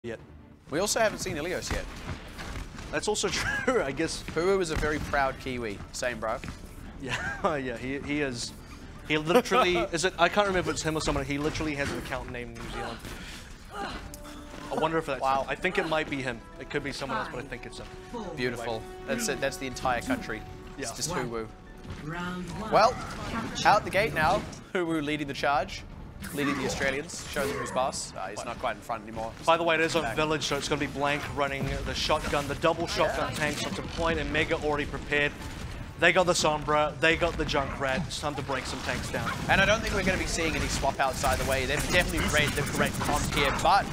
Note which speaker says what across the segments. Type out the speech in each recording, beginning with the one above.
Speaker 1: yet.
Speaker 2: We also haven't seen Ilios yet.
Speaker 1: That's also true, I guess.
Speaker 2: Puhu is a very proud Kiwi. Same, bro.
Speaker 1: Yeah, yeah, he is. He literally, I can't remember if it's him or someone, he literally has an account named New Zealand. I wonder if that's him. I think it might be him. It could be someone else, but I think it's him.
Speaker 2: Beautiful. That's it. That's the entire country.
Speaker 1: Yeah.
Speaker 2: It's just Huwu. Well, out the gate now. Huwu leading the charge. Leading the Australians, showing them who's boss. He's not quite in front anymore.
Speaker 1: By the way, it is on Village, so it's going to be Blank running the shotgun, the double shotgun tanks up to point, and Mega already prepared. They got the Sombra, they got the Junkrat. It's time to break some tanks down. And
Speaker 2: I don't think we're going to be seeing any swap outs either way. They've definitely read the correct comp here, but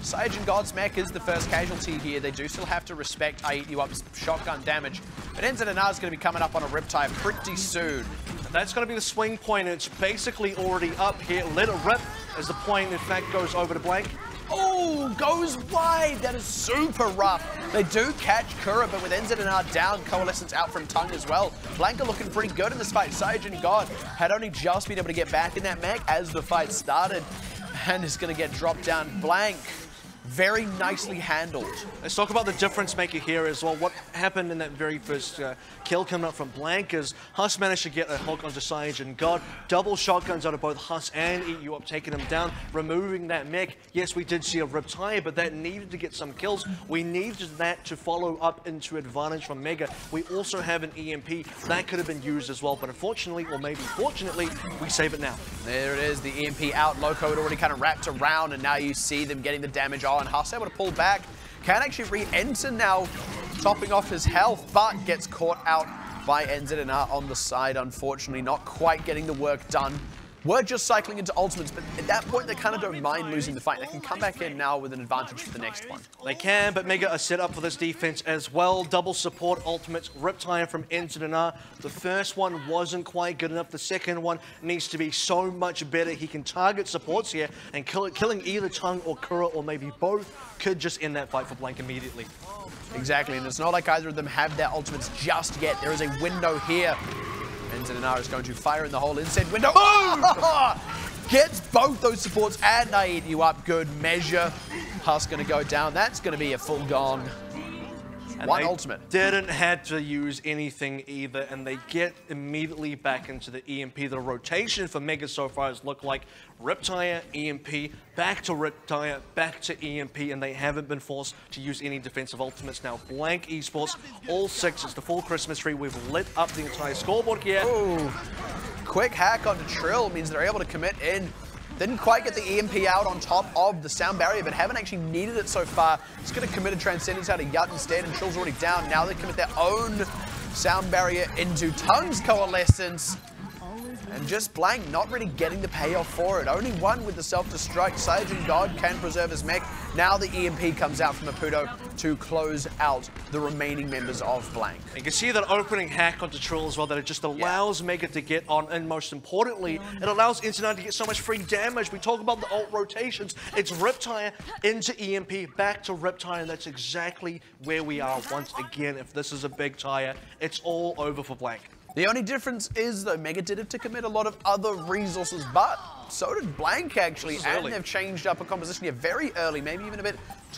Speaker 2: Saiyajin God's mech is the first casualty here. They do still have to respect I Eat You Up's shotgun damage. But NZNR is going to be coming up on a Riptide pretty soon.
Speaker 1: That's going to be the swing point. It's basically already up here. Let it rip as the point, in fact, goes over to Blank.
Speaker 2: Oh, goes wide. That is super rough. They do catch Kura, but with NZNR down, Coalescence out from Tongue as well. Blank are looking pretty good in this fight. Saiyajin God had only just been able to get back in that mech as the fight started, and is going to get dropped down. Blank, very nicely handled.
Speaker 1: Let's talk about the difference maker here as well. What happened in that very first kill coming up from Blank is Huss managed to get a hook onto Saiyajin God. Double shotguns out of both Huss and Eat You Up, taking him down, removing that mech. Yes, we did see a Riptide, but that needed to get some kills. We needed that to follow up into advantage from Mega. We also have an EMP that could have been used as well, but unfortunately, or maybe fortunately, we save it now.
Speaker 2: There it is, the EMP out. Loco had already kind of wrapped around, and now you see them getting the damage on. Huss able to pull back, can actually re-enter now, topping off his health, but gets caught out by NZNR on the side, unfortunately, not quite getting the work done. We're just cycling into ultimates, but at that point, they kind of don't mind losing the fight. They can come back in now with an advantage for the next one.
Speaker 1: They can, but Mega are set up for this defense as well. Double support ultimates, Riptide from NZNR. The first one wasn't quite good enough. The second one needs to be so much better. He can target supports here, and killing either Tongue or Kura, or maybe both, could just end that fight for Blank immediately.
Speaker 2: Exactly, and it's not like either of them have their ultimates just yet. There is a window here. NZNR is going to fire in the whole inside window. Oh! Gets both those supports, and I Eat You Up. Good measure. Huss going to go down. That's going to be a full gong. And one ultimate.
Speaker 1: Didn't have to use anything either, and they get immediately back into the EMP. The rotation for Mega so far has looked like Riptide, EMP, back to Riptide, back to EMP, and they haven't been forced to use any defensive ultimates. Now, Blank Esports, all six, it's the full Christmas tree. We've lit up the entire scoreboard here.
Speaker 2: Ooh. Quick hack onto Trill means they're able to commit in. Didn't quite get the EMP out on top of the sound barrier, but haven't actually needed it so far. Just going to commit a Transcendence out of Yut instead, and Trill's already down. Now they commit their own sound barrier into Tongue's Coalescence. And just Blank not really getting the payoff for it. Only one with the self-destruct. Saiyajin God can preserve his mech. Now the EMP comes out from Maputo to close out the remaining members of Blank.
Speaker 1: You can see that opening hack onto Trill as well, that it just allows Mega to get on, and most importantly, it allows NZNR to get so much free damage. We talk about the ult rotations. It's Riptide into EMP, back to Riptide, and that's exactly where we are once again. If this is a big tire, it's all over for Blank.
Speaker 2: The only difference is, though, Mega did it to commit a lot of other resources, but so did Blank, actually, and they've changed up a composition here very early, maybe even a bit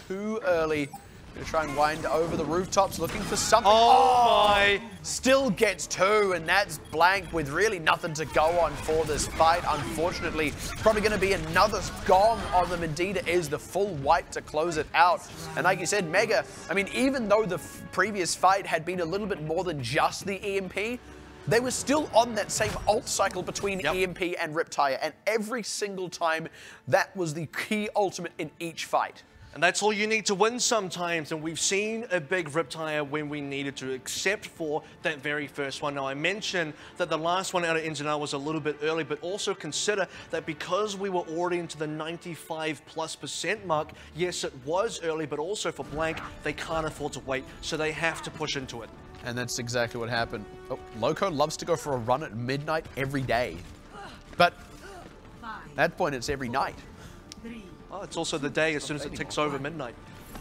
Speaker 2: too early. Gonna try and wind over the rooftops, looking for something.
Speaker 1: Oh my!
Speaker 2: Still gets two, and that's Blank with really nothing to go on for this fight, unfortunately. Probably gonna be another gong on them. Indeed, it is the full wipe to close it out. And like you said, Mega, I mean, even though the previous fight had been a little bit more than just the EMP, they were still on that same ult cycle between EMP and Riptide, and every single time that was the key ultimate in each fight.
Speaker 1: And that's all you need to win sometimes, and we've seen a big Riptide when we needed to, except for that very first one. Now, I mentioned that the last one out of NZNR was a little bit early, but also consider that because we were already into the 95+% mark, yes, it was early, but also for Blank, they can't afford to wait, so they have to push into it.
Speaker 2: And that's exactly what happened. Oh, Loco loves to go for a run at midnight every day. But at that point, it's every night.
Speaker 1: Oh, it's also the day as soon as it ticks over midnight.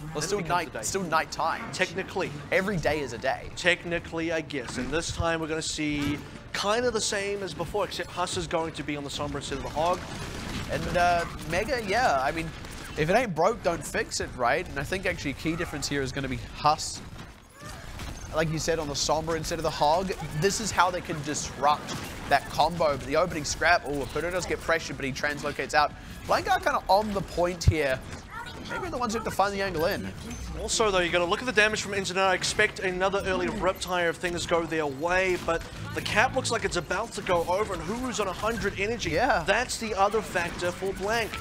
Speaker 2: Well, it's still night time.
Speaker 1: Technically.
Speaker 2: Every day is a day.
Speaker 1: Technically, I guess. And this time we're going to see kind of the same as before, except Huss is going to be on the Sombra instead of the Hog.
Speaker 2: And Mega, yeah, I mean, if it ain't broke, don't fix it, right? And I think actually a key difference here is going to be Huss. Like you said, on the Sombra instead of the Hog, this is how they can disrupt that combo. But the opening scrap, oh, Apudo does get pressured, but he translocates out. Blank are kind of on the point here. Maybe the ones who have to find the angle in.
Speaker 1: Also, though, you got to look at the damage from Engineer. Expect another early Riptire if things go their way, but the cap looks like it's about to go over, and Huru's on 100 energy.
Speaker 2: Yeah.
Speaker 1: That's the other factor for Blank.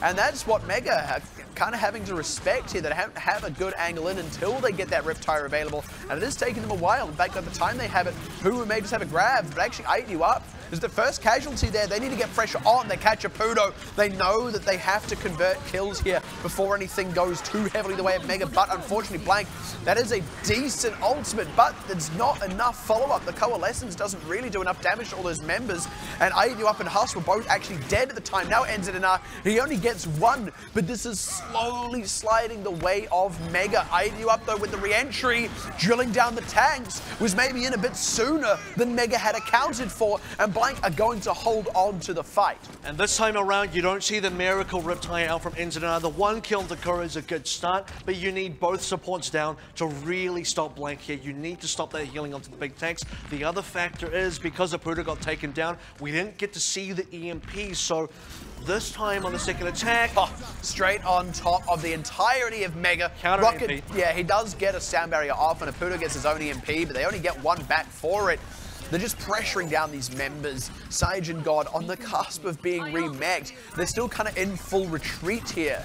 Speaker 2: And that's what Mega kind of having to respect here, that have a good angle in until they get that Riptire available. And it is taking them a while. In fact, by the time they have it, Huru may just have a grab, but actually ate you up. Is the first casualty there. They need to get pressure on. They catch Apudo. They know that they have to convert kills here before anything goes too heavily the way of Mega. But unfortunately, Blank, that is a decent ultimate, but there's not enough follow-up. The Coalescence doesn't really do enough damage to all those members. And Ate Up and Huss were both actually dead at the time. Now ends it in he only gets one, but this is slowly sliding the way of Mega. Ate Up, though, with the re-entry, drilling down the tanks, was maybe in a bit sooner than Mega had accounted for. And Blank are going to hold on to the fight.
Speaker 1: And this time around, you don't see the miracle Riptire out from Engineer. The one kill on Takura is a good start, but you need both supports down to really stop Blank here. You need to stop that healing onto the big tanks. The other factor is, because Apudo got taken down, we didn't get to see the EMP, so this time on the second attack,
Speaker 2: straight on top of the entirety of Mega.
Speaker 1: Counter
Speaker 2: Rocket,
Speaker 1: EMP.
Speaker 2: yeah, he does get a sound barrier off, and Apudo gets his own EMP, but they only get one back for it. They're just pressuring down these members. Sage and God on the cusp of being remech'd. They're still kind of in full retreat here.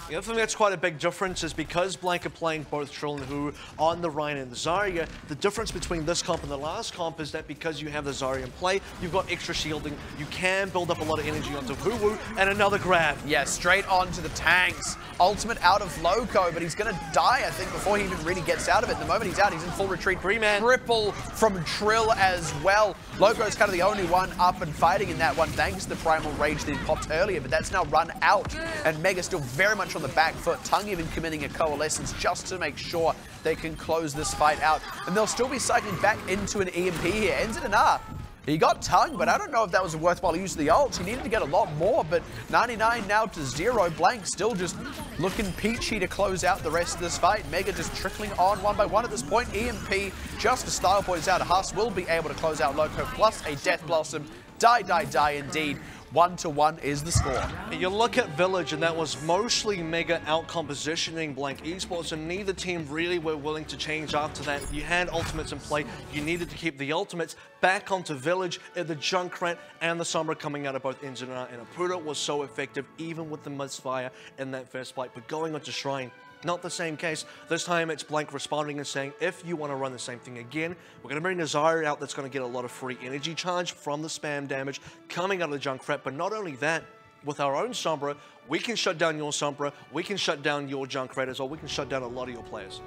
Speaker 1: The other thing that's quite a big difference is because Blank are playing both Trill and Huru on the Rhine and the Zarya, the difference between this comp and the last comp is that because you have the Zarya in play, you've got extra shielding, you can build up a lot of energy onto Huru, and another grab.
Speaker 2: Yeah, straight onto the tanks. Ultimate out of Loco, but he's going to die, I think, before he even really gets out of it. The moment he's out, he's in full retreat.
Speaker 1: Three-man.
Speaker 2: Triple from Trill as well. Loco's kind of the only one up and fighting in that one, thanks to the Primal Rage that he popped earlier, but that's now run out, and Mega's still very much on the back foot. Tongue even committing a Coalescence just to make sure they can close this fight out. And they'll still be cycling back into an EMP here. Ends it in R. He got Tongue, but I don't know if that was a worthwhile use of the ult. He needed to get a lot more, but 99 now to 0. Blank still just looking peachy to close out the rest of this fight. Mega just trickling on one by one at this point. EMP, just as Style points out, Huss will be able to close out Loco, plus a Death Blossom. Die indeed. 1-1 is the score.
Speaker 1: You look at Village, and that was mostly Mega out-compositioning Blank Esports, and neither team really were willing to change after that. You had ultimates in play. You needed to keep the ultimates back onto Village. The Junkrat and the Sombra coming out of both Engineer and Apudo was so effective, even with the misfire in that first fight. But going onto Shrine, not the same case. This time it's Blank responding and saying, if you want to run the same thing again, we're going to bring Nazari out that's going to get a lot of free energy charge from the spam damage coming out of the Junkrat. But not only that, with our own Sombra, we can shut down your Sombra, we can shut down your Junkrat as well, we can shut down a lot of your players.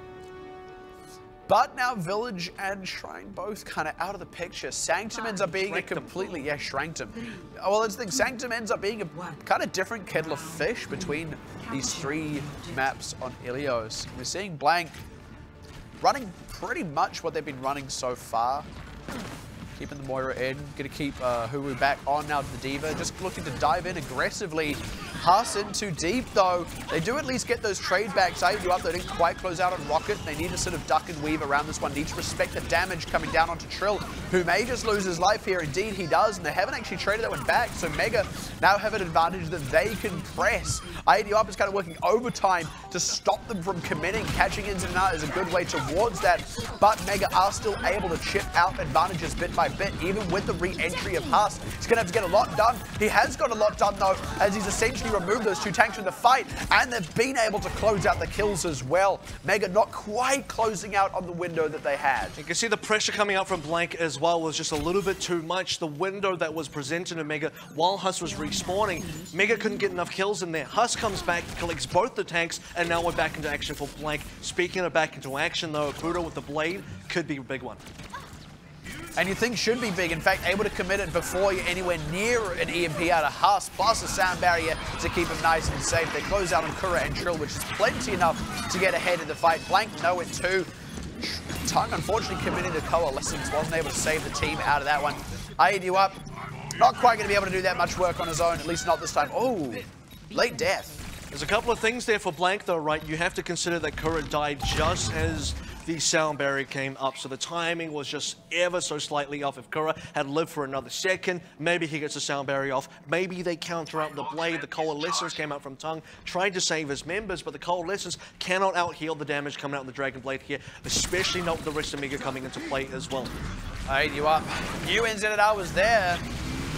Speaker 2: But now Village and Shrine both kind of out of the picture. Sanctum ends up being a completely, yeah, shranked him. Well, that's the thing, Sanctum ends up being a kind of different kettle of fish between these three maps on Ilios. We're seeing Blank running pretty much what they've been running so far. Keeping the Moira in, gonna keep Huru back on now to the Diva, just looking to dive in aggressively. Huss in too deep though. They do at least get those trade backs. They didn't quite close out on Rocket. They need to sort of duck and weave around this one. Need to respect the damage coming down onto Trill, who may just lose his life here. Indeed he does, and they haven't actually traded that one back, so Mega now have an advantage that they can press. AD Up is kind of working overtime to stop them from committing. Catching ins and out is a good way towards that, but Mega are still able to chip out advantages bit by bit, even with the re-entry of Huss. He's going to have to get a lot done. He has got a lot done though, as he's essentially removed those two tanks from the fight, and they've been able to close out the kills as well. Mega not quite closing out on the window that they had.
Speaker 1: You can see the pressure coming out from Blank as well was just a little bit too much. The window that was presented to Mega while Huss was respawning, Mega couldn't get enough kills in there. Huss comes back, collects both the tanks, and now we're back into action for Blank. Speaking of back into action though, Apudo with the blade could be a big one.
Speaker 2: And you think should be big. In fact, able to commit it before you're anywhere near an EMP out of Huss, plus a sound barrier to keep him nice and safe. They close out on Kura and Trill, which is plenty enough to get ahead of the fight. Blank know it too. Tongue, unfortunately, committing to Coalescence, wasn't able to save the team out of that one. AD Up, not quite going to be able to do that much work on his own, at least not this time. Oh, late death.
Speaker 1: There's a couple of things there for Blank though, right? You have to consider that Kura died just as the sound barrier came up, so the timing was just ever so slightly off. If Kura had lived for another second, maybe he gets the sound barrier off. Maybe they counter out the blade. The Coalescence came out from Tung, tried to save his members, but the Coalescence cannot out-heal the damage coming out of the Dragon Blade here, especially not with the rest of Mega coming into play as well.
Speaker 2: Alright, you up. UNZR was there.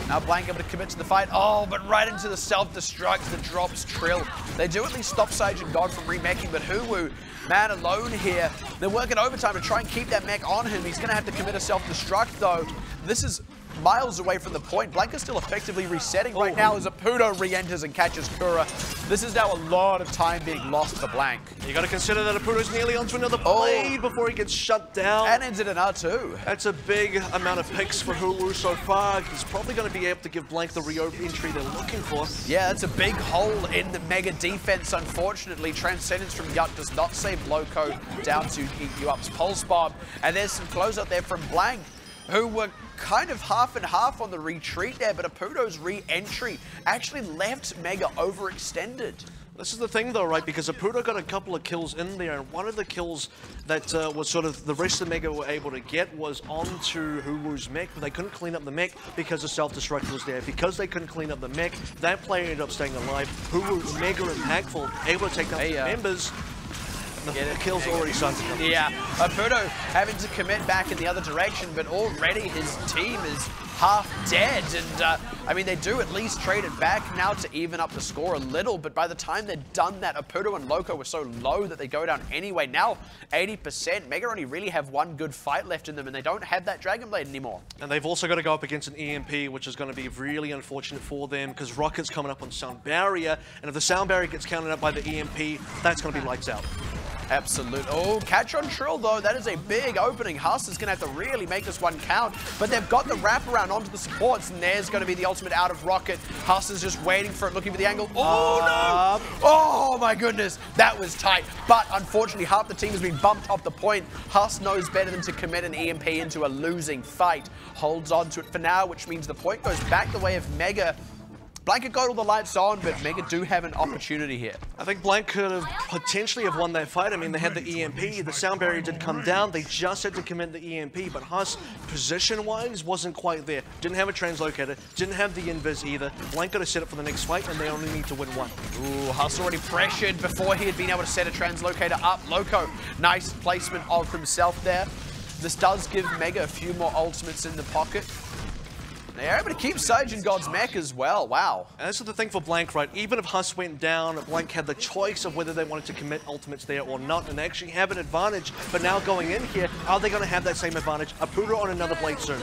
Speaker 2: Now Blank able to commit to the fight. Oh, but right into the self-destruct that drops Trill. They do at least stop Sage and God from remeching, but Huwu, man alone here. They're working overtime to try and keep that mech on him. He's going to have to commit a self-destruct, though. This is miles away from the point. Blank is still effectively resetting right now as Apudo re-enters and catches Kura. This is now a lot of time being lost for Blank.
Speaker 1: You got to consider that Apudo's nearly onto another blade before he gets shut down.
Speaker 2: And ends it in R2.
Speaker 1: That's a big amount of picks for Hulu so far. He's probably going to be able to give Blank the re-entry they're looking for.
Speaker 2: Yeah, that's a big hole in the Mega defense, unfortunately. Transcendence from Yut does not save Loco down to Eat You Up's Pulse Bomb. And there's some closeout there from Blank, who were kind of half and half on the retreat there, but Apudo's re-entry actually left Mega overextended.
Speaker 1: This is the thing though, right, because Apudo got a couple of kills in there, and one of the kills that was sort of the rest of Mega were able to get was onto Hulu's mech, but they couldn't clean up the mech because the self-destruct was there. Because they couldn't clean up the mech, that player ended up staying alive. Hulu, mega impactful, able to take down the members. The kill's already sunk.
Speaker 2: Yeah, Apudo having to commit back in the other direction, but already his team is half dead. And I mean, they do at least trade it back now to even up the score a little, but by the time they'd done that, Apudo and Loco were so low that they go down anyway. Now 80%, Mega only really have one good fight left in them, and they don't have that Dragon Blade anymore.
Speaker 1: And they've also got to go up against an EMP, which is going to be really unfortunate for them, because Rocket's coming up on Sound Barrier, and if the Sound Barrier gets counted up by the EMP, that's going to be lights out.
Speaker 2: Absolute. Oh, catch on Trill, though. That is a big opening. Huss is going to have to really make this one count. But they've got the wraparound onto the supports, and there's going to be the ultimate out of Rocket. Huss is just waiting for it, looking for the angle. Oh, no! Oh, my goodness. That was tight. But unfortunately, half the team has been bumped off the point. Huss knows better than to commit an EMP into a losing fight. Holds on to it for now, which means the point goes back the way of Mega. Blank got all the lights on, but Mega do have an opportunity here.
Speaker 1: I think Blank could have potentially have won that fight. I mean, they had the EMP, the sound barrier did come down, they just had to commit the EMP, but Huss, position-wise, wasn't quite there. Didn't have a translocator, didn't have the invis either. Blank got to set up for the next fight, and they only need to win one.
Speaker 2: Ooh, Huss already pressured before he had been able to set a translocator up. Loco, nice placement of himself there. This does give Mega a few more ultimates in the pocket. They're able to keep Sage and God's mech as well. Wow.
Speaker 1: And this is the thing for Blank, right? Even if Huss went down, Blank had the choice of whether they wanted to commit ultimates there or not, and they actually have an advantage. But now going in here, are they going to have that same advantage? Apudo on another blade soon.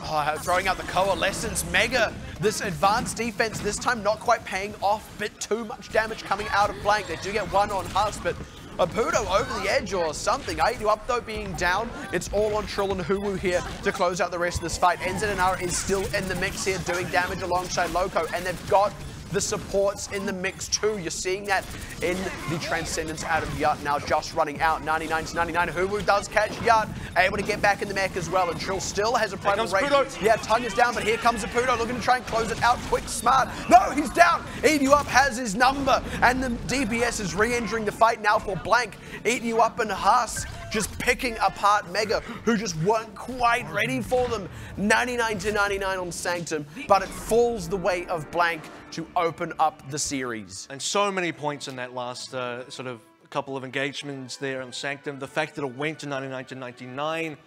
Speaker 2: Oh, throwing out the Coalescence. Mega, this advanced defense, this time not quite paying off. Bit too much damage coming out of Blank. They do get one on Huss, but Apudo over the edge or something. You up though being down. It's all on Trill and Huwu here to close out the rest of this fight. NZNR is still in the mix here, doing damage alongside Loco, and they've got the supports in the mix too. You're seeing that in the Transcendence out of Yut now just running out. 99 to 99. Huwu does catch Yut, able to get back in the mech as well, and Trill still has a primal rate. Yeah, Tung is down, but here comes Apudo looking to try and close it out quick, smart. No, he's down. Eat You Up has his number, and the DPS is re-entering the fight now for Blank. Eat You Up and Huss just picking apart Mega, who just weren't quite ready for them. 99 to 99 on Sanctum, but it falls the way of Blank to open up the series.
Speaker 1: And so many points in that last sort of couple of engagements there on Sanctum. The fact that it went to 99 to 99,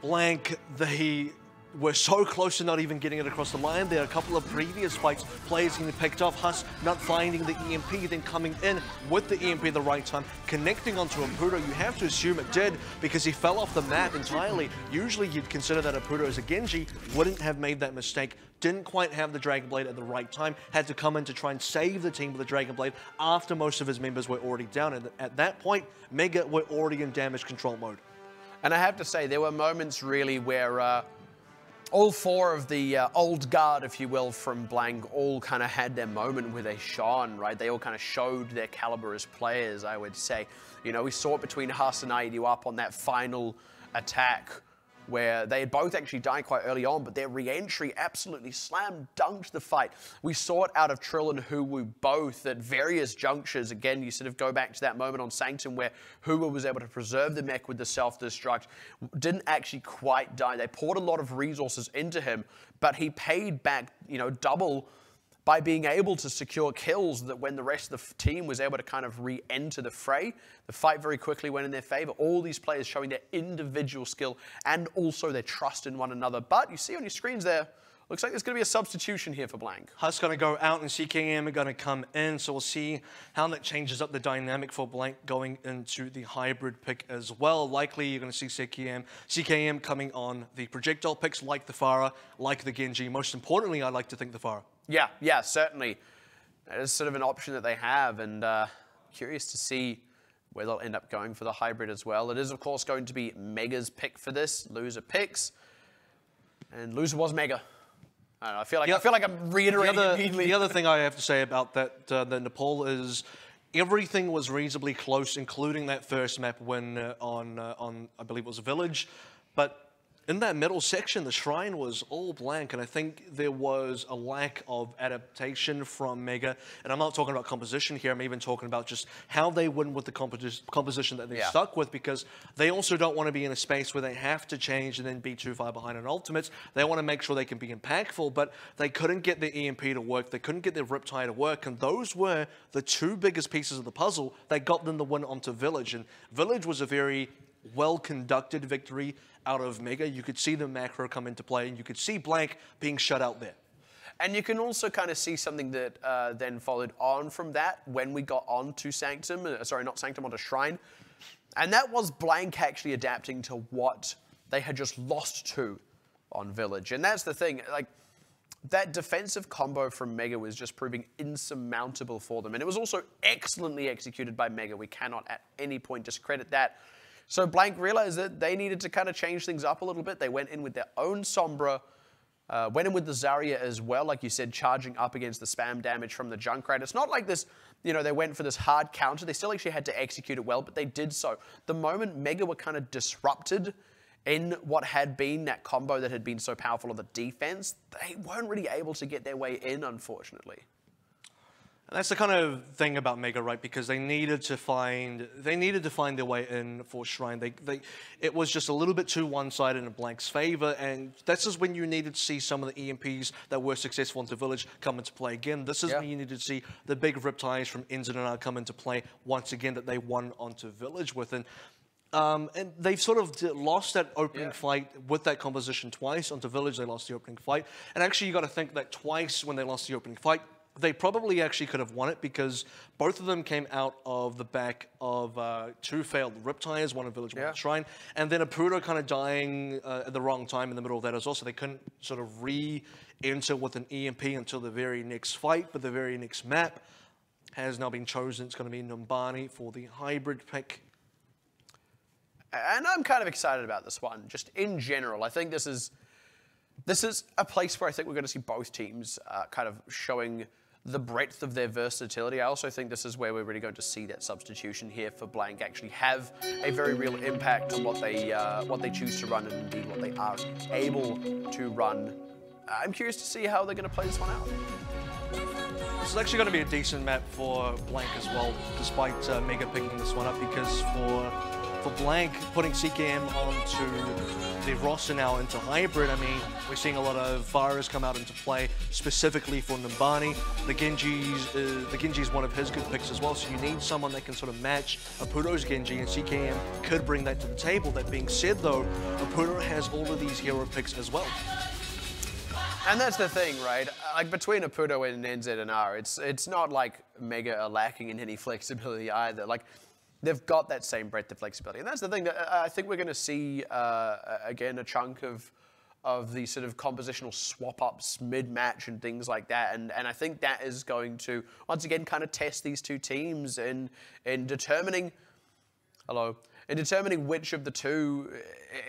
Speaker 1: Blank, they were so close to not even getting it across the line there. A couple of previous fights, players getting picked off, Huss not finding the EMP, then coming in with the EMP at the right time, connecting onto Apudo. You have to assume it did, because he fell off the map entirely. Usually you'd consider that Apudo as a Genji wouldn't have made that mistake. Didn't quite have the Dragon Blade at the right time, had to come in to try and save the team with the Dragon Blade after most of his members were already down. And at that point, Mega were already in damage control mode.
Speaker 2: And I have to say, there were moments really where all four of the old guard, if you will, from Blank all kind of had their moment where they shone, right? They all kind of showed their caliber as players, I would say. You know, we saw it between Huss and Eat You Up on that final attack where they had both actually died quite early on, but their re-entry absolutely slam-dunked the fight. We saw it out of Trill and Huwu both at various junctures. Again, you sort of go back to that moment on Sanctum where Huwu was able to preserve the mech with the self-destruct, didn't actually quite die. They poured a lot of resources into him, but he paid back, you know, double by being able to secure kills that when the rest of the team was able to kind of re-enter the fray, the fight very quickly went in their favor. All these players showing their individual skill and also their trust in one another. But you see on your screens there, looks like there's going to be a substitution here for Blank.
Speaker 1: Huss going to go out and CKM are going to come in, so we'll see how that changes up the dynamic for Blank going into the hybrid pick as well. Likely you're going to see CKM coming on the projectile picks like the Pharah, like the Genji. Most importantly, I like to think the Pharah.
Speaker 2: Yeah, certainly. That is sort of an option that they have, and curious to see where they'll end up going for the hybrid as well. It is, of course, going to be Mega's pick for this. Loser picks, and loser was Mega. I don't know, I feel like I'm reiterating immediately.
Speaker 1: The other thing I have to say about that, the Nepal is everything was reasonably close, including that first map win on I believe it was a Village, but in that middle section, the Shrine was all blank, and I think there was a lack of adaptation from Mega. And I'm not talking about composition here, I'm even talking about just how they win with the composition that they're stuck with, because they also don't want to be in a space where they have to change and then be too far behind on ultimates. They want to make sure they can be impactful, but they couldn't get their EMP to work, they couldn't get their Riptide to work, and those were the two biggest pieces of the puzzle that got them the win onto Village. And Village was a very well-conducted victory out of Mega. You could see the macro come into play, and you could see Blank being shut out there.
Speaker 2: And you can also kind of see something that then followed on from that when we got on to Sanctum, sorry, not Sanctum, onto Shrine. And that was Blank actually adapting to what they had just lost to on Village. And that's the thing, like, that defensive combo from Mega was just proving insurmountable for them. And it was also excellently executed by Mega. We cannot at any point discredit that. So Blank realized that they needed to kind of change things up a little bit. They went in with their own Sombra, went in with the Zarya as well, like you said, charging up against the spam damage from the Junkrat. It's not like this, you know, they went for this hard counter. They still actually had to execute it well, but they did so. The moment Mega were kind of disrupted in what had been that combo that had been so powerful on the defense, they weren't really able to get their way in, unfortunately.
Speaker 1: And that's the kind of thing about Mega, right? Because they needed to find their way in for Shrine. It was just a little bit too one-sided in Blank's favor, and this is when you needed to see some of the EMPs that were successful into Village come into play again. This is when you needed to see the big Riptides from Inzinanar come into play once again that they won onto Village with. And they've sort of lost that opening fight with that composition twice. Onto Village, they lost the opening fight. And actually, you got to think that twice when they lost the opening fight, they probably actually could have won it, because both of them came out of the back of two failed Riptides, one in Village, one in Shrine, and then Apudo kind of dying at the wrong time in the middle of that as well, so they couldn't sort of re-enter with an EMP until the very next fight, but the very next map has now been chosen. It's going to be Numbani for the hybrid pick.
Speaker 2: And I'm kind of excited about this one, just in general. I think this is a place where I think we're going to see both teams kind of showing the breadth of their versatility. I also think this is where we're really going to see that substitution here for Blank actually have a very real impact on what they choose to run, and indeed what they are able to run. I'm curious to see how they're going to play this one out.
Speaker 1: This is actually going to be a decent map for Blank as well, despite Mega picking this one up, because for Blank, putting CKM onto the roster now into hybrid, I mean, we're seeing a lot of Pharahs come out into play, specifically for Numbani. The Genji is one of his good picks as well, so you need someone that can sort of match Apudo's Genji, and CKM could bring that to the table. That being said, though, Apudo has all of these hero picks as well.
Speaker 2: And that's the thing, right? Like, between Apudo and NZNR, it's not like Mega are lacking in any flexibility either. Like, they've got that same breadth of flexibility. And that's the thing that I think we're going to see, again, a chunk of the sort of compositional swap-ups mid-match and things like that. And I think that is going to, once again, kind of test these two teams in determining, which of the two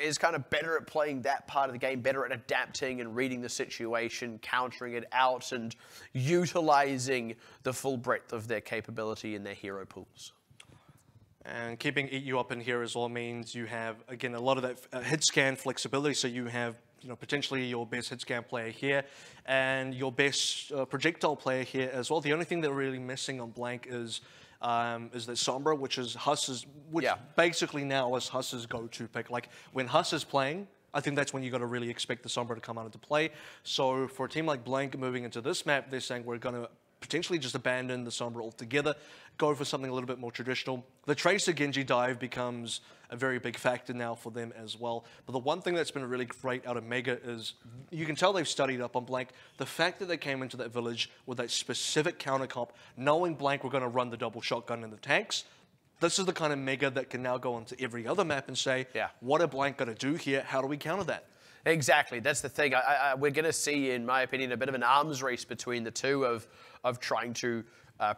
Speaker 2: is kind of better at playing that part of the game, better at adapting and reading the situation, countering it out, and utilizing the full breadth of their capability in their hero pools.
Speaker 1: And keeping EU up in here as well means you have, again, a lot of that hit scan flexibility. So you have, potentially your best hit scan player here and your best projectile player here as well. The only thing that we're really missing on Blank is that Sombra, which is Huss's, basically now is Huss's go-to pick. Like when Huss is playing, I think that's when you got to really expect the Sombra to come out into play. So for a team like Blank moving into this map, they're saying we're going to potentially just abandon the Sombra altogether, go for something a little bit more traditional. The Tracer Genji dive becomes a very big factor now for them as well. But the one thing that's been really great out of Mega is you can tell they've studied up on Blank. The fact that they came into that village with that specific counter comp, knowing Blank were going to run the double shotgun in the tanks, this is the kind of Mega that can now go onto every other map and say, what are Blank going to do here? How do we counter that?
Speaker 2: Exactly, that's the thing. We're going to see, in my opinion, a bit of an arms race between the two of trying to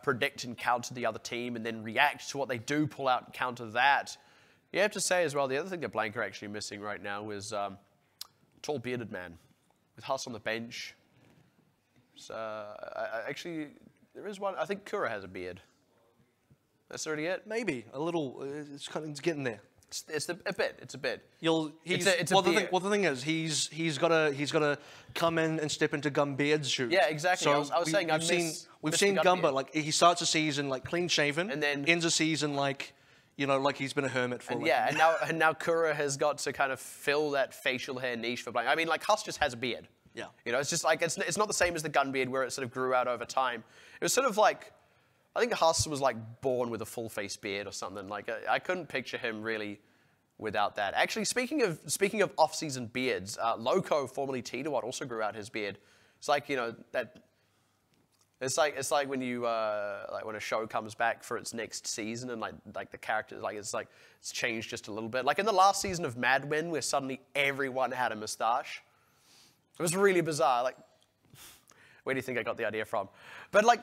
Speaker 2: predict and counter the other team and then react to what they do, pull out and counter that. You have to say as well, the other thing that Blank are actually missing right now is tall bearded man with Huss on the bench. So, actually, there is one. I think Kura has a beard. That's already it?
Speaker 1: Maybe. A little. It's getting there.
Speaker 2: It's a bit.
Speaker 1: Well, the thing is, he's got to come in and step into Gumbeard's shoes.
Speaker 2: Yeah, exactly.
Speaker 1: So
Speaker 2: I was saying
Speaker 1: we've seen Gumbeard, like he starts a season like clean shaven, and then ends a season like like he's been a hermit for.
Speaker 2: And now Kura has got to kind of fill that facial hair niche for Blank. I mean, like Huss just has a beard.
Speaker 1: Yeah.
Speaker 2: It's just like it's not the same as the Gunbeard where it sort of grew out over time. It was sort of like, I think Huss was like born with a full face beard or something. Like I couldn't picture him really without that. Actually, speaking of off-season beards, Loco, formerly Tidawat, also grew out his beard. It's like that. It's like when you like when a show comes back for its next season and like the characters it's changed just a little bit. Like in the last season of Mad Men, where suddenly everyone had a mustache. It was really bizarre. Like, where do you think I got the idea from? But like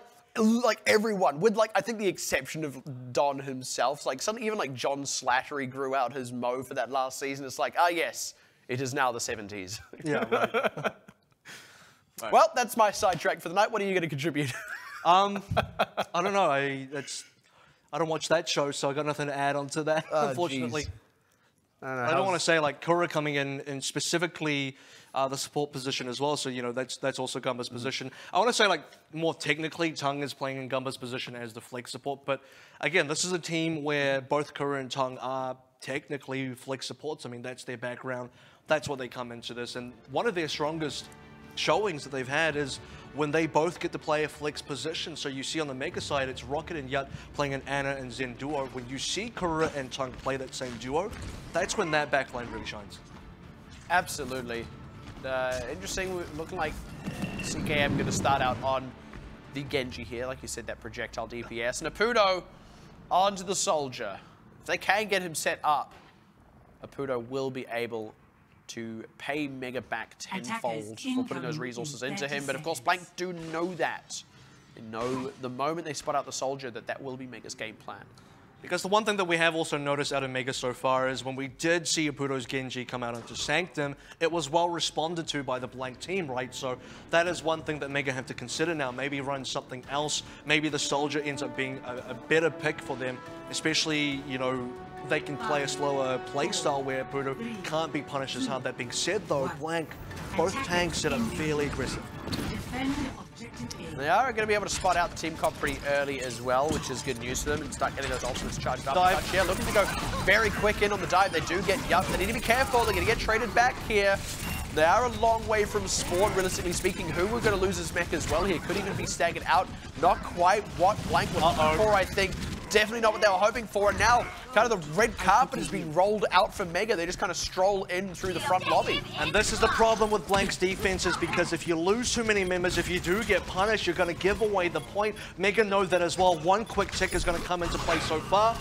Speaker 2: everyone, with I think the exception of Don himself, even like John Slattery grew out his mo for that last season. It's like, yes, it is now the 70s.
Speaker 1: Yeah, right.
Speaker 2: Right. Well, that's my sidetrack for the night. What are you going to contribute?
Speaker 1: I don't know. I don't watch that show, so I got nothing to add on to that, unfortunately.
Speaker 2: Geez.
Speaker 1: I don't want to say Kura coming in specifically the support position as well. So that's also Gumba's position. I want to say more technically, Tung is playing in Gumba's position as the flex support. But again, this is a team where both Kura and Tung are technically flex supports. I mean, that's their background. That's what they come into this. And one of their strongest showings that they've had is when they both get to play a flex position. So you see on the Mega side, it's Rocket and Yut playing an Ana and Zen duo. When you see Kura and Tung play that same duo, that's when that backline really shines.
Speaker 2: Absolutely. Interesting, looking like CKM going to start out on the Genji here. Like you said, that projectile DPS. And Apudo onto the Soldier. If they can get him set up, Apudo will be able to pay Mega back tenfold for putting those resources into him. But of course, Blank do know that. They know the moment they spot out the Soldier that will be Mega's game plan.
Speaker 1: Because the one thing that we have also noticed out of Mega so far is when we did see Apudo's Genji come out into Sanctum, it was well responded to by the Blank team, right? So that is one thing that Mega have to consider now. Maybe run something else. Maybe the Soldier ends up being a better pick for them, especially, they can play a slower playstyle where Apudo can't be punished as hard. That being said, though, Blank, both tanks set up fairly aggressive.
Speaker 2: They are going to be able to spot out the team comp pretty early as well, which is good news for them, and start getting those ultimates charged up. Yeah, looking to go very quick in on the dive. They do get Yup. They need to be careful. They're going to get traded back here. They are a long way from spawn, realistically speaking. Who we're going to lose his mech as well here. Could even be staggered out. Not quite what Blank was looking for, I think. Definitely not what they were hoping for. And now, kind of the red carpet has been rolled out for Mega. They just kind of stroll in through the front lobby.
Speaker 1: And this is the problem with Blank's defenses, because if you lose too many members, if you do get punished, you're going to give away the point. Mega know that as well. One quick tick is going to come into play so far.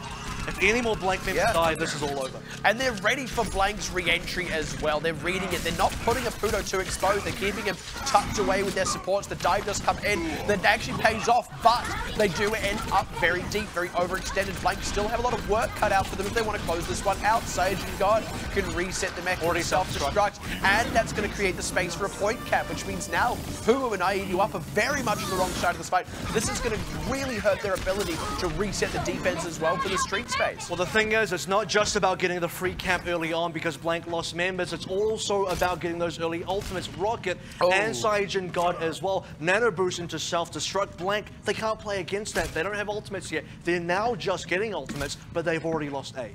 Speaker 1: If any more Blank members die, this is all over.
Speaker 2: And they're ready for Blank's re-entry as well. They're reading it. They're not putting a Pudo to expose. They're keeping him tucked away with their supports. The dive does come in. That actually pays off, but they do end up very deep, very overextended. Blank still have a lot of work cut out for them if they want to close this one out. Sage and God can reset the mech, already self-destruct, and that's going to create the space for a point cap, which means now Huo and IEDU up are very much on the wrong side of this fight. This is going to really hurt their ability to reset the defense as well for the street space.
Speaker 1: Well, the thing is, it's not just about getting the free cap early on because Blank lost members. It's also about getting those early ultimates. Rocket and Sage and God as well. Nano boost into self-destruct. Blank, they can't play against that. They don't have ultimates yet. They're now just getting ultimates, but they've already lost 8.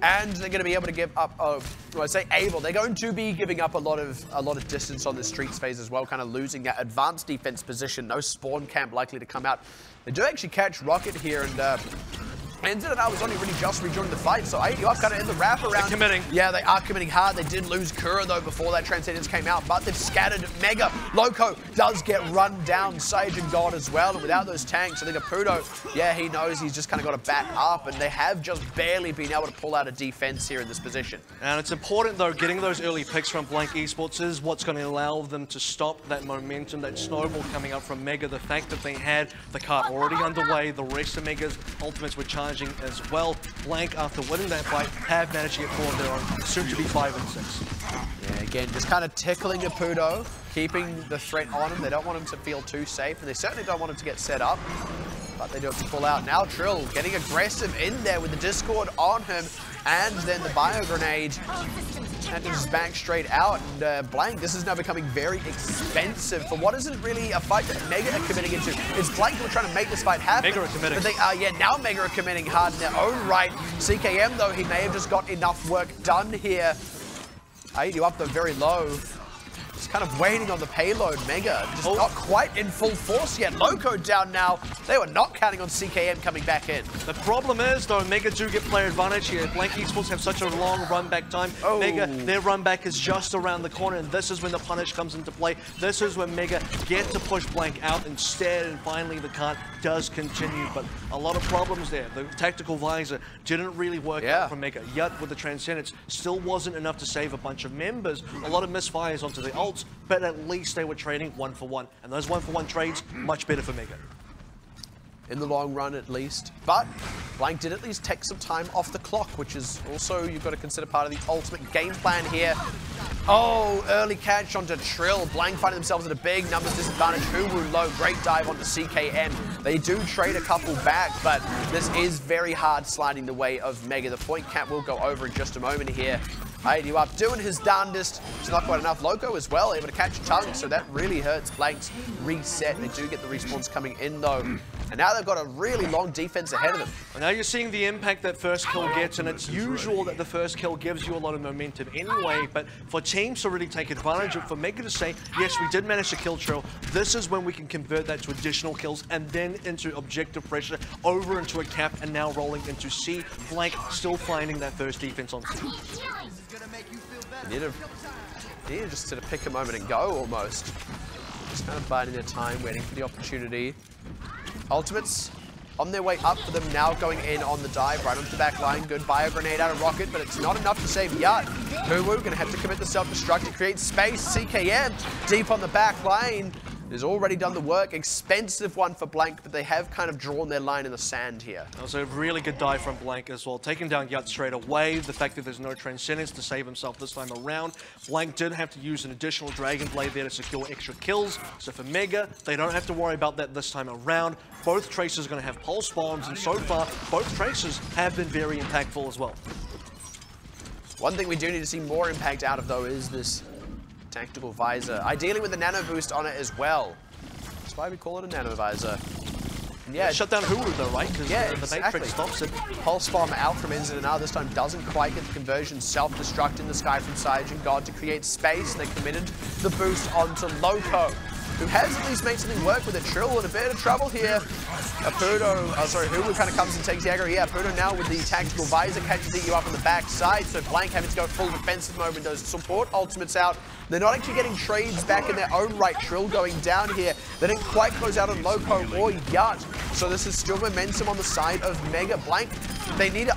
Speaker 2: And they're going to be able to give up, I say able, they're going to be giving up a lot of distance on the streets phase as well, kind of losing that advanced defense position. No spawn camp likely to come out. They do actually catch Rocket here, and Enzidana was only really just rejoining the fight, so ADU are kind of in the wraparound.
Speaker 1: They're committing.
Speaker 2: Yeah, they are committing hard. They did lose Kura, though, before that Transcendence came out, but they've scattered Mega. Loco does get run down, Sage and God as well, and without those tanks, I think Apudo, yeah, he knows he's just kind of got to back up, and they have just barely been able to pull out a defense here in this position. And
Speaker 1: it's important, though, getting those early picks from Blank Esports is what's going to allow them to stop that momentum, that snowball coming up from Mega. The fact that they had the cart already underway, the rest of Mega's ultimates were charging as well. Blank, after winning that fight, have managed to get 4 of their own, soon to be 5 and 6.
Speaker 2: Yeah, again, just kind of tickling Apudo, keeping the threat on him. They don't want him to feel too safe, and they certainly don't want him to get set up. But they do have to pull out. Now Trill getting aggressive in there with the Discord on him, and then the bio grenade. And just back straight out, and Blank, this is now becoming very expensive for what isn't really a fight that Mega are committing into. It's Blank who are trying to make this fight happen.
Speaker 1: Mega are committing.
Speaker 2: But they are, yeah, now Mega are committing hard in their own right. CKM, though, he may have just got enough work done here. AEDU up, though, very low. Just kind of waiting on the payload. Mega just not quite in full force yet. Loco down now. They were not counting on CKM coming back in.
Speaker 1: The problem is, though, Mega do get player advantage here. Blank Esports have such a long run back time. Mega, their run back is just around the corner, and this is when the punish comes into play. This is when Mega get to push Blank out instead, and finally the cart does continue. But a lot of problems there. The tactical visor didn't really work out for Mega. Yet with the Transcendence, still wasn't enough to save a bunch of members. A lot of misfires onto the ults, but at least they were trading 1-for-1. And those 1-for-1 trades, much better for Mega.
Speaker 2: In the long run, at least. But Blank did at least take some time off the clock, which is also, you've got to consider part of the ultimate game plan here. Oh, early catch onto Trill. Blank finding themselves at a big numbers disadvantage. Huwu low, great dive onto CKM. They do trade a couple back, but this is very hard sliding the way of Mega. The point cap will go over in just a moment here. AEDU up, doing his darndest. It's not quite enough. Loco as well, able to catch a tongue, so that really hurts Blank's reset. They do get the respawns coming in, though. And now they've got a really long defense ahead of them.
Speaker 1: And now you're seeing the impact that first kill gets, and it's usual that the first kill gives you a lot of momentum anyway, but for teams to really take advantage of it, for Mega to say, yes, we did manage to kill Trill, this is when we can convert that to additional kills, and then into objective pressure, over into a cap, and now rolling into C. Blank still finding that first defense on C.
Speaker 2: You need to just sort of pick a moment and go, almost. Just kind of biding their time, waiting for the opportunity. Ultimates on their way up for them now, going in on the dive, right onto the back line. Good bio grenade out of Rocket, but it's not enough to save Yut. Huwu gonna have to commit the self-destruct to create space. CKM deep on the back line has already done the work. Expensive one for Blank, but they have kind of drawn their line in the sand here.
Speaker 1: That was a really good dive from Blank as well. Taking down Yut straight away. The fact that there's no Transcendence to save himself this time around. Blank did have to use an additional Dragon Blade there to secure extra kills. So for Mega, they don't have to worry about that this time around. Both Tracers are going to have pulse bombs, and so far, both Tracers have been very impactful as well.
Speaker 2: One thing we do need to see more impact out of, though, is this tactical visor. Ideally with a nano boost on it as well. That's why we call it a nano visor. And yeah,
Speaker 1: shut down Huwu though, right? Because the Matrix stops it.
Speaker 2: Pulse bomb out from Enzidana this time doesn't quite get the conversion. Self-destruct in the sky from Sage and God to create space. They committed the boost onto Loco, who has at least made something work with it. Trill in a bit of trouble here. Huwu kind of comes and takes the aggro. Yeah, Apudo now with the tactical visor catches you up on the back side. So Blank having to go full defensive mode with those support ultimates out. They're not actually getting trades back in their own right. Trill going down here. They didn't quite close out on Loco or Yut. So this is still momentum on the side of Mega. Blank They need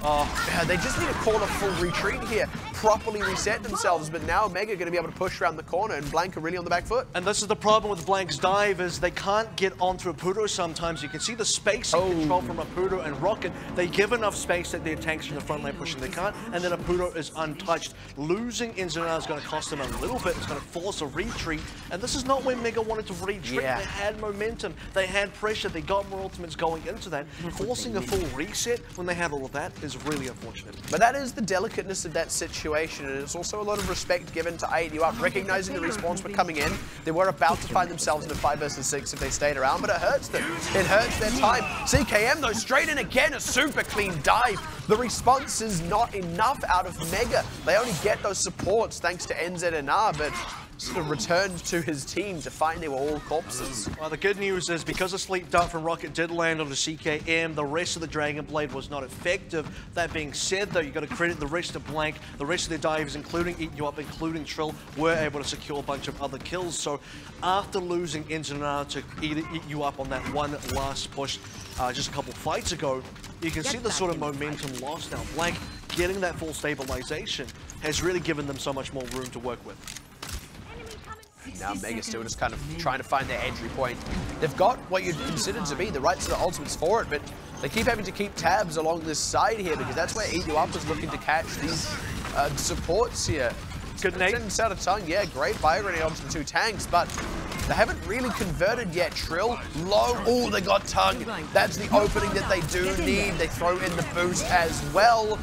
Speaker 2: they just need to call a full retreat here, properly reset themselves, but now Mega going to be able to push around the corner and Blank are really on the back foot.
Speaker 1: And this is the problem with Blank's dive is they can't get onto Apudo sometimes. You can see the space and control from Apudo and Rocket. They give enough space that their tanks in the front line pushing they can't, and then Apudo is untouched. Losing Inzana is going to cost them a little bit. It's going to force a retreat, and this is not where Mega wanted to retreat.
Speaker 2: Yeah.
Speaker 1: They had momentum, they had pressure, they got more ultimates going into that. Forcing a full reset when they had all of that is really unfortunate.
Speaker 2: But that is the delicateness of that situation, and it's also a lot of respect given to AWR, recognizing the respawns were coming in. They were about to find themselves in a 5 versus 6 if they stayed around, but it hurts them. It hurts their time. CKM though, straight in again, a super clean dive. The response is not enough out of Mega. They only get those supports thanks to NZNR, but sort of returned to his team to find they were all corpses.
Speaker 1: Well, the good news is because the sleep dart from Rocket did land on the CKM, the rest of the Dragon Blade was not effective. That being said, though, you've got to credit the rest of Blank, the rest of their divers, including Eat You Up, including Trill, were able to secure a bunch of other kills. So after losing Inzana to Eat You Up on that one last push just a couple fights ago, you can see the sort of momentum lost now. Blank getting that full stabilization has really given them so much more room to work with.
Speaker 2: Now Mega still just kind of trying to find their entry point. They've got what you'd consider to be the right sort of ultimates for it, but they keep having to keep tabs along this side here because that's where Eat You Up is looking to catch these supports here.
Speaker 1: Good nade.
Speaker 2: Out of tongue, yeah, great fire grenade onto the 2 tanks, but they haven't really converted yet. Trill, low, oh, they got tongue. That's the opening that they do need. They throw in the boost as well.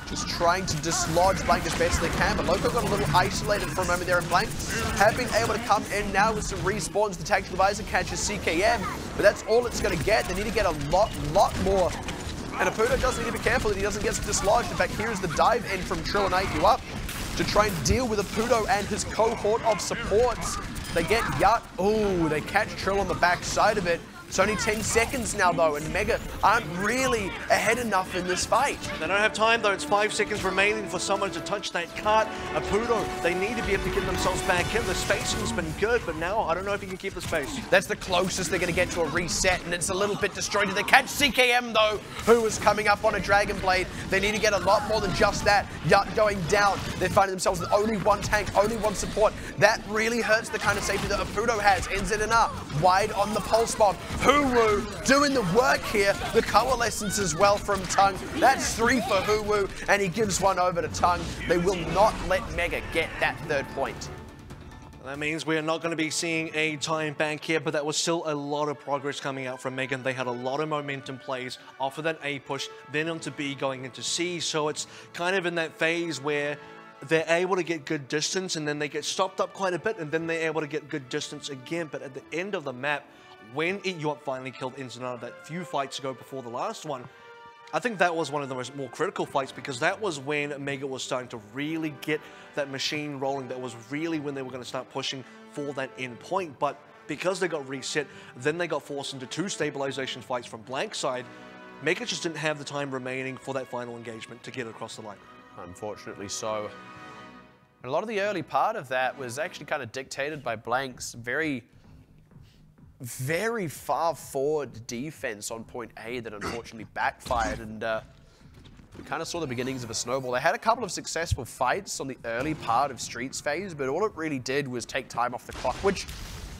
Speaker 2: Just trying to dislodge Blank as best they can, but Loco got a little isolated for a moment there, and Blank have been able to come in now with some respawns. The tactical advisor catches CKM, but that's all it's going to get. They need to get a lot more. And Apudo does need to be careful that he doesn't get dislodged. In fact, here's the dive in from Trill and Eat You Up to try and deal with Apudo and his cohort of supports. They get Yut. Oh, they catch Trill on the back side of it. It's only 10 seconds now, though, and Mega aren't really ahead enough in this fight.
Speaker 1: They don't have time, though. It's 5 seconds remaining for someone to touch that cart. Apudo, they need to be able to get themselves back in. The spacing's been good, but now I don't know if you can keep the space.
Speaker 2: That's the closest they're going to get to a reset, and it's a little bit destroyed. They catch CKM, though, who was coming up on a Dragon Blade. They need to get a lot more than just that. Yut going down. They're finding themselves with only 1 tank, only 1 support. That really hurts the kind of safety that Apudo has. NZNR wide on the pulse bomb. Huwu doing the work here. The coalescence as well from Tongue. That's 3 for Huwu, and he gives 1 over to Tongue. They will not let Mega get that 3rd point.
Speaker 1: That means we're not going to be seeing a time bank here, but that was still a lot of progress coming out from Megan. They had a lot of momentum plays off of that A push, then onto B going into C. So it's kind of in that phase where they're able to get good distance, and then they get stopped up quite a bit, and then they're able to get good distance again. But at the end of the map, when Eat You Up finally killed Inzana that few fights ago before the last one, I think that was one of the more critical fights because that was when Mega was starting to really get that machine rolling. That was really when they were going to start pushing for that end point. But because they got reset, then they got forced into 2 stabilization fights from Blank side. Mega just didn't have the time remaining for that final engagement to get across the line.
Speaker 2: Unfortunately so. And a lot of the early part of that was actually kind of dictated by Blank's very far forward defense on point A that unfortunately backfired, and we kind of saw the beginnings of a snowball. They had a couple of successful fights on the early part of Streets phase, but all it really did was take time off the clock, which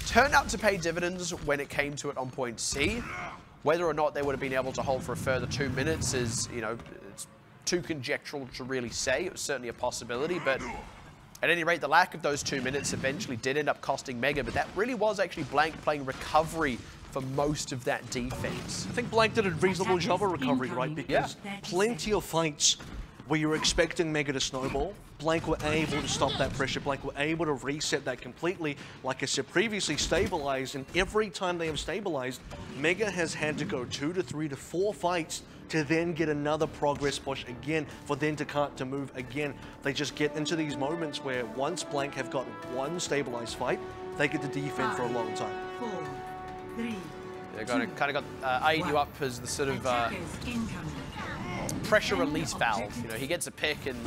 Speaker 2: turned out to pay dividends when it came to it on point C. Whether or not they would have been able to hold for a further 2 minutes is, you know, it's too conjectural to really say. It was certainly a possibility, but at any rate, the lack of those 2 minutes eventually did end up costing Mega, but that really was actually Blank playing recovery for most of that defense.
Speaker 1: I think Blank did a reasonable job of recovery, right? Because plenty of fights where you were expecting Mega to snowball, Blank were able to stop that pressure. Blank were able to reset that completely. Like I said previously, stabilized, and every time they have stabilized, Mega has had to go 2 to 3 to 4 fights to then get another progress push again, for them to move again. They just get into these moments where once Blank have got 1 stabilized fight, they get to defend for a long time.
Speaker 2: 4, 3, they kind of got Eat You Up as the sort of pressure release valve. You know, he gets a pick and,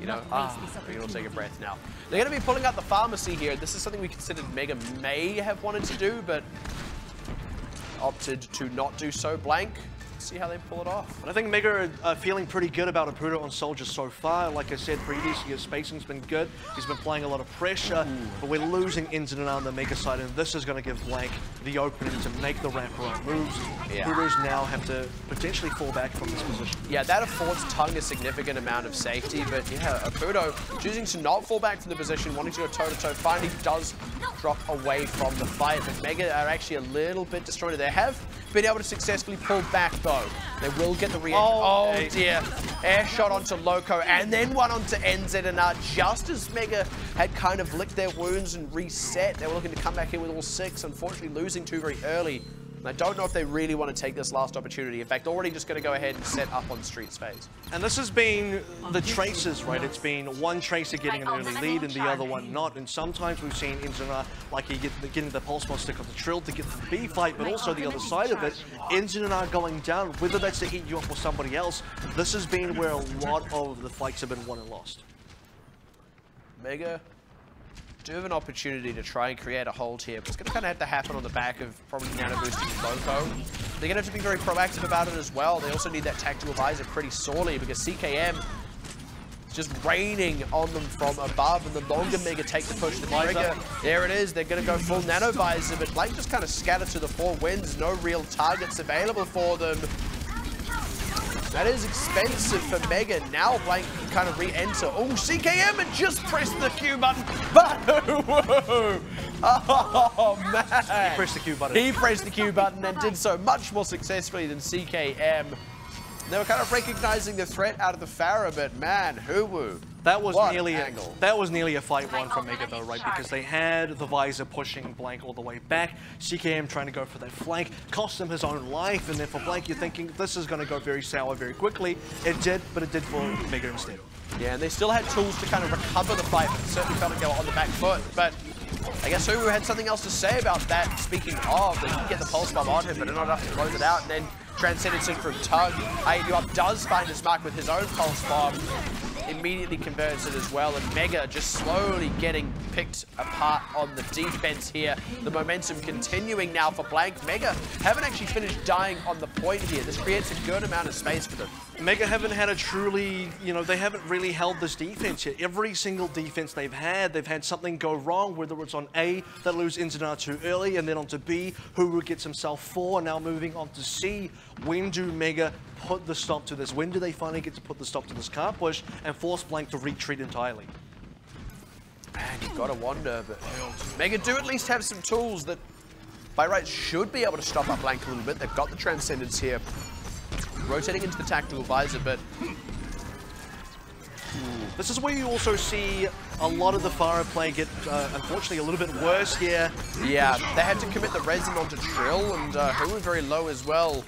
Speaker 2: you know, we'll take a breath now. They're going to be pulling out the pharmacy here. This is something we considered Mega may have wanted to do, but opted to not do so. Blank see how they pull it off.
Speaker 1: And I think Mega are feeling pretty good about Apudo on Soldier so far. Like I said previously, his spacing's been good. He's been playing a lot of pressure, but we're losing ins and out on the Mega side, and this is going to give Blank the opening to make the wraparound moves.
Speaker 2: Yeah.
Speaker 1: Apudo's now have to potentially fall back from this position.
Speaker 2: Yeah, that affords Tung a significant amount of safety, but yeah, Apudo choosing to not fall back from the position, wanting to go toe-to-toe, finally does drop away from the fight, but Mega are actually a little bit destroyed. They have been able to successfully pull back though. They will get the re-entry. Oh dear. Air shot onto Loco and then one onto NZNR just as Mega had kind of licked their wounds and reset. They were looking to come back in with all 6, unfortunately losing 2 very early. I don't know if they really want to take this last opportunity. In fact, already just going to go ahead and set up on Street's phase.
Speaker 1: And this has been the Tracers, right? It's been one Tracer getting an early lead and the other one not. And sometimes we've seen Inzana, like he getting the pulse bomb stick on the Trill to get the B fight, but also the other side of it, Inzana going down, whether that's to eat you up or somebody else. This has been where a lot of the fights have been won and lost.
Speaker 2: Mega do have an opportunity to try and create a hold here, but it's going to kind of have to happen on the back of probably nano boosting Loco. They're going to have to be very proactive about it as well. They also need that tactical visor pretty sorely because CKM is just raining on them from above, and the longer Mega take the push, the trigger. There it is. They're going to go full nano visor, but Blank just kind of scattered to the 4 winds. No real targets available for them. That is expensive for Mega. Now Blank can kind of re-enter. Oh, CKM had just pressed the Q button. But whoa. Oh, man.
Speaker 1: He pressed the Q button.
Speaker 2: He pressed the Q button and did so much more successfully than CKM. They were kind of recognizing the threat out of the Pharah, but man, Huwu.
Speaker 1: That was nearly a fight won from Mega though, right? Because they had the visor pushing Blank all the way back. CKM trying to go for that flank, cost him his own life, and then for Blank you're thinking this is going to go very sour very quickly. It did, but it did for Mega instead. Yeah,
Speaker 2: and they still had tools to kind of recover the fight, but it certainly felt like they were on the back foot. But I guess Huwu had something else to say about that. Speaking of, they didn't get the pulse bomb on him, but not enough to close it out, and then Transcendence in from Tug. AVRL does find his mark with his own pulse bomb. Immediately converts it as well, and Mega just slowly getting picked apart on the defense here. The momentum continuing now for Blank. Mega haven't actually finished dying on the point here. This creates a good amount of space for them.
Speaker 1: Mega haven't had a truly, they haven't really held this defense yet. Every single defense they've had something go wrong, whether it's on A, that lose Inzana too early, and then onto B, Huwu gets himself 4, now moving on to C. When do Mega put the stop to this? When do they finally get to put the stop to this car push and force Blank to retreat entirely?
Speaker 2: Man, you've got to wonder, but Mega do at least have some tools that, by rights, should be able to stop up Blank a little bit. They've got the Transcendence here, rotating into the tactical visor, but
Speaker 1: this is where you also see a lot of the Pharah play get, unfortunately, a little bit worse here.
Speaker 2: Yeah, they had to commit the resin onto Trill, and Huwu very low as well.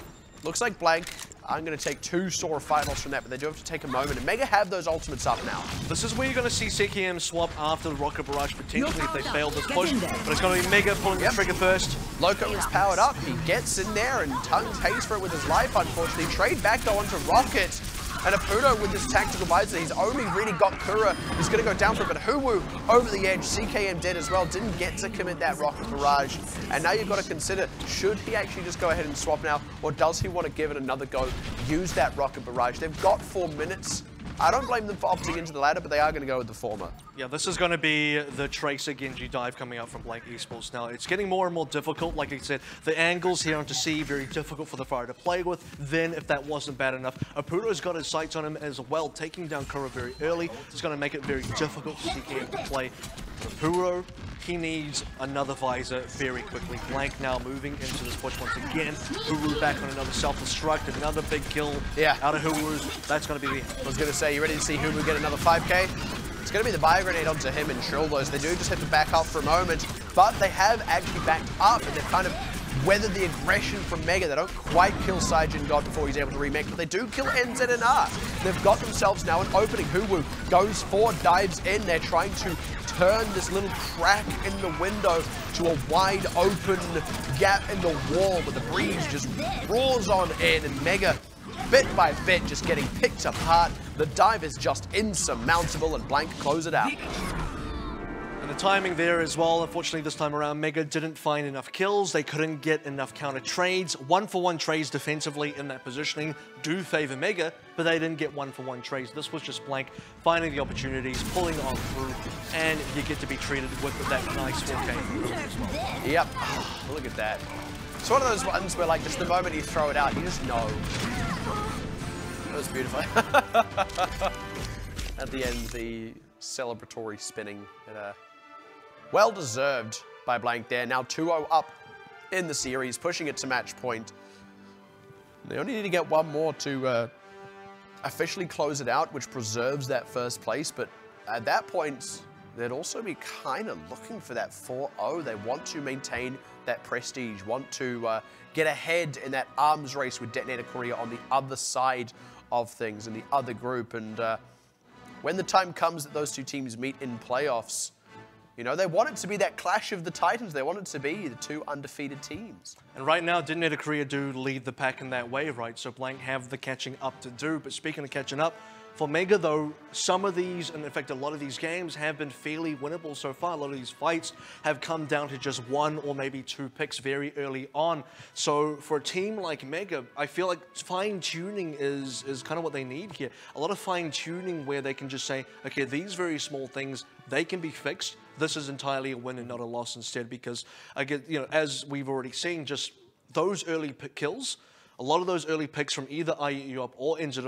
Speaker 2: Looks like Blank I'm going to take 2 sore fight loss from that, but they do have to take a moment. And Mega have those ultimates up now.
Speaker 1: This is where you're going to see CKM swap after the Rocket Barrage, potentially if they fail this push. But it's going to be Mega pulling the trigger first.
Speaker 2: Loco is powered up. He gets in there and Tung pays for it with his life, unfortunately. Trade back though onto Rocket. And Apudo with this tactical visor, he's only really got Kura. He's going to go down for it, but Huwu over the edge. CKM dead as well. Didn't get to commit that Rocket Barrage. And now you've got to consider, should he actually just go ahead and swap now? Or does he want to give it another go? Use that Rocket Barrage. They've got 4 minutes. I don't blame them for opting into the ladder, but they are going to go with the former.
Speaker 1: Yeah, this is going to be the Tracer Genji dive coming out from Blank Esports now. It's getting more and more difficult. Like I said, the angles here onto C, very difficult for the Pharah to play with. Then, if that wasn't bad enough, Apudo's got his sights on him as well, taking down Kura very early. It's going to make it very difficult for CKM to play. Apudo, he needs another visor very quickly. Blank now moving into this push once again. Huwu back on another self-destruct, another big kill out of Huwu's. That's going to be the end.
Speaker 2: I was going to say, you ready to see Huwu get another 5K? It's going to be the Bio Grenade onto him and Trill those. They do just have to back up for a moment, but they have actually backed up and they've kind of weathered the aggression from Mega. They don't quite kill Saijin God before he's able to remake, but they do kill NZNR. They've got themselves now an opening. Huwu goes forward, dives in. They're trying to turn this little crack in the window to a wide open gap in the wall, but the breeze just roars on in, and Mega, bit by bit, just getting picked apart. The dive is just insurmountable, and Blank close it out.
Speaker 1: And And the timing there as well, unfortunately this time around, Mega didn't find enough kills. They couldn't get enough counter trades. 1-for-1 trades defensively in that positioning do favor Mega, but they didn't get 1-for-1 trades. This was just Blank finding the opportunities, pulling on through, and you get to be treated with that nice 4K as well.
Speaker 2: Yep. Oh, look at that. It's one of those ones where, like, just the moment you throw it out, you just know. That was beautiful. At the end, the celebratory spinning. Well deserved by Blank there. Now 2-0 up in the series, pushing it to match point. They only need to get one more to officially close it out, which preserves that first place. But at that point, they'd also be kind of looking for that 4-0. They want to maintain that prestige, want to get ahead in that arms race with Detonator Korea on the other side of things, in the other group. And when the time comes that those two teams meet in playoffs, you know, they want it to be that clash of the Titans. They want it to be the two undefeated teams.
Speaker 1: And right now, Detonator Korea do lead the pack in that way, right? So Blank have the catching up to do. But speaking of catching up, for Mega, though, some of these, and in fact, a lot of these games have been fairly winnable so far. A lot of these fights have come down to just one or maybe two picks very early on. So for a team like Mega, I feel like fine-tuning is kind of what they need here. A lot of fine-tuning where they can just say, okay, these very small things, they can be fixed. This is entirely a win and not a loss instead, because, again, you know, as we've already seen, just those early pick kills, a lot of those early picks from either IU up or Injured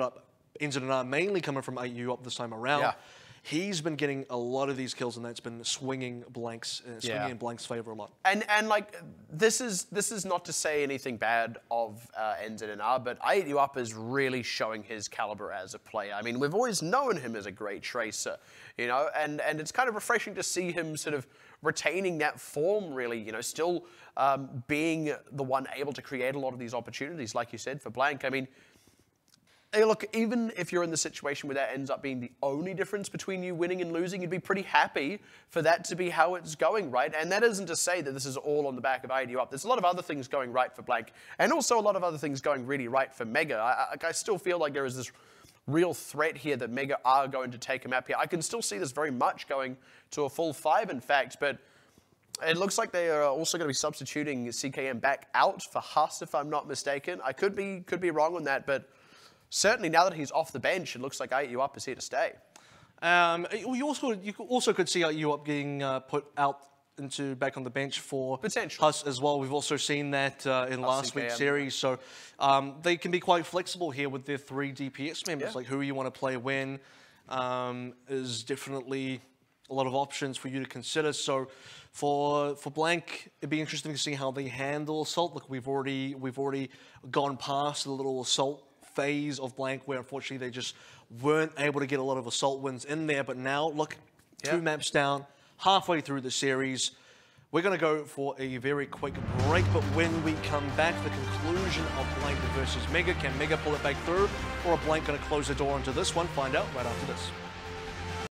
Speaker 1: mainly coming from IU up this time around. Yeah. He's been getting a lot of these kills, and that's been swinging Blank's in Blank's favor a lot.
Speaker 2: And like, this is not to say anything bad of NZNR, but IU Up is really showing his caliber as a player. I mean, we've always known him as a great tracer, you know, and it's kind of refreshing to see him sort of retaining that form, really, you know, still being the one able to create a lot of these opportunities, like you said, for Blank. I mean, hey, look, even if you're in the situation where that ends up being the only difference between you winning and losing, you'd be pretty happy for that to be how it's going, right? And that isn't to say that this is all on the back of IU Up. There's a lot of other things going right for Blank, and also a lot of other things going really right for Mega. I still feel like there is this real threat here that Mega are going to take a map here. I can still see this very much going to a full 5, in fact, but it looks like they are also going to be substituting CKM back out for Huss, if I'm not mistaken. I could be wrong on that, but certainly now that he's off the bench, it looks like IU Up is here to stay.
Speaker 1: You also could see IU Up getting put out back on the bench for Huss as well. We've also seen that in last week's series. So they can be quite flexible here with their 3 DPS members. Yeah. Like who you want to play when is definitely a lot of options for you to consider. So for Blank, it'd be interesting to see how they handle Assault. Look, we've already gone past the little Assault phase of Blank where unfortunately they just weren't able to get a lot of Assault wins in there. But now, look, 2 maps down, halfway through the series. We're going to go for a very quick break, but when we come back, the conclusion of Blank versus Mega. Can Mega pull it back through, or are Blank going to close the door onto this one? Find out right after this.